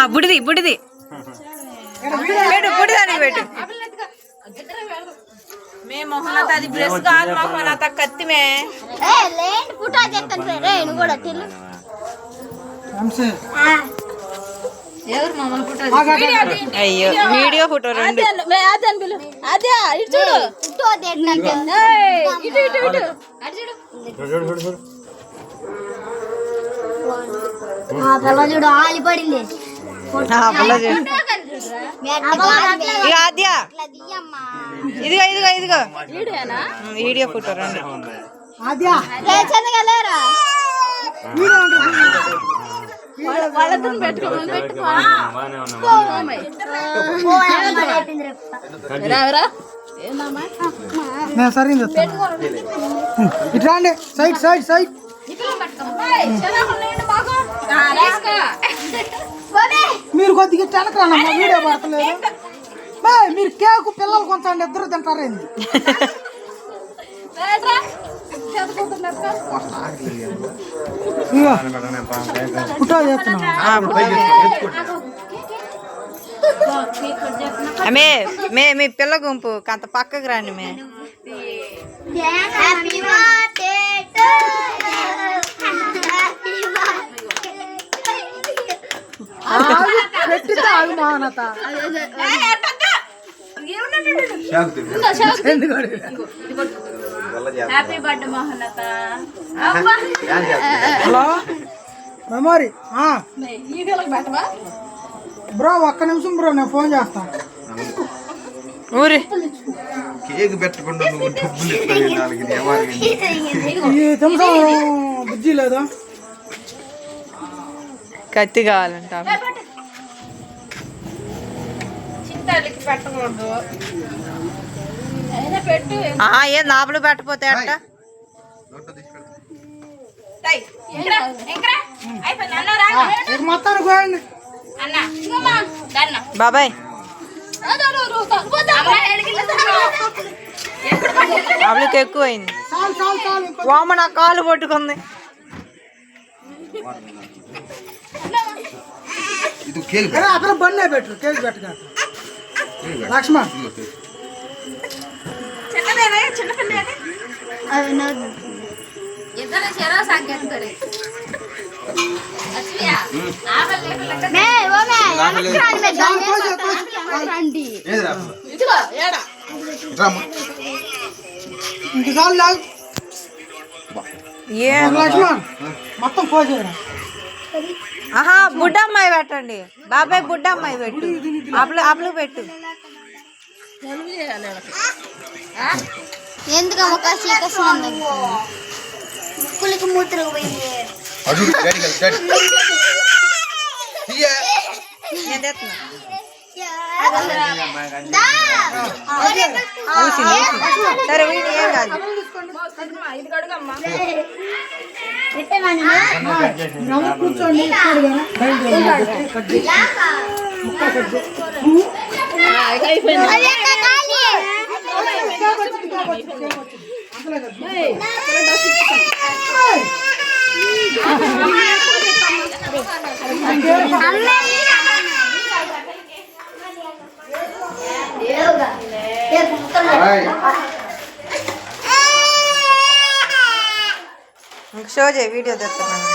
బుడిది బుడిది పెట్టు బుడిదానికి పెట్టు మే మొహనత అది బ్రష్ కాదు మొహనత కత్తి మే ఫోటో చేస్తాను రే నువ్వు కూడా తెలు అయ్యో వీడియో ఫోటో రెండు చూడు ఆలి పడింది ఇదిగో ఇదిగో ఇదిగో వీడియో ఫోటో రెండు వాళ్ళతో పెట్టుకోమని సరైంది ఇట్లా సైడ్ సైడ్ సైడ్ మీరు కొద్దిగా వెనకరానమ్మా వీడియో పడతలేదు మీరు కేకు పిల్లలు కొంచెం ఇద్దరు తింటారేంది ఫోటో మే మే మీ పిల్ల గుంపు అంత పక్కకు రండి మే పెట్టితే ఆగు మానత హ్యాపీ బర్త్డే మోహనత హలో మెమోరీ బ్రో ఒక్క నిమిషం బ్రో నేను ఫోన్ చేస్తాను ఊరి కేక్ పెట్టకుండా నువ్వు డబ్బులు బుజ్జి లేదా కత్తి కావాలంట ఏ నాపులు పెట్టపోతే అట్ట మొత్తానికి పోయండి బాబాయ్ ఆవిడకి ఎక్కువైంది వామ నా కాలు పట్టుకుంది అతను బండే పెట్టరు కేక్ పెట్టగా లక్ష్మణ్ ఇంటికాలు లాగు లక్ష్మణ్ మొత్తం పోసేరా ఆహా బుడ్డ అమ్మాయి పెట్టండి బాబాయ్ బుడ్డ అమ్మాయి పెట్టు అప్పులు పెట్టు ఎందుకమ్మ ముక్కులకి మూత్రకు పోయింది సరే ఏం కాదు కూర్చోండి షో చేయి వీడియో తెస్తున్నాను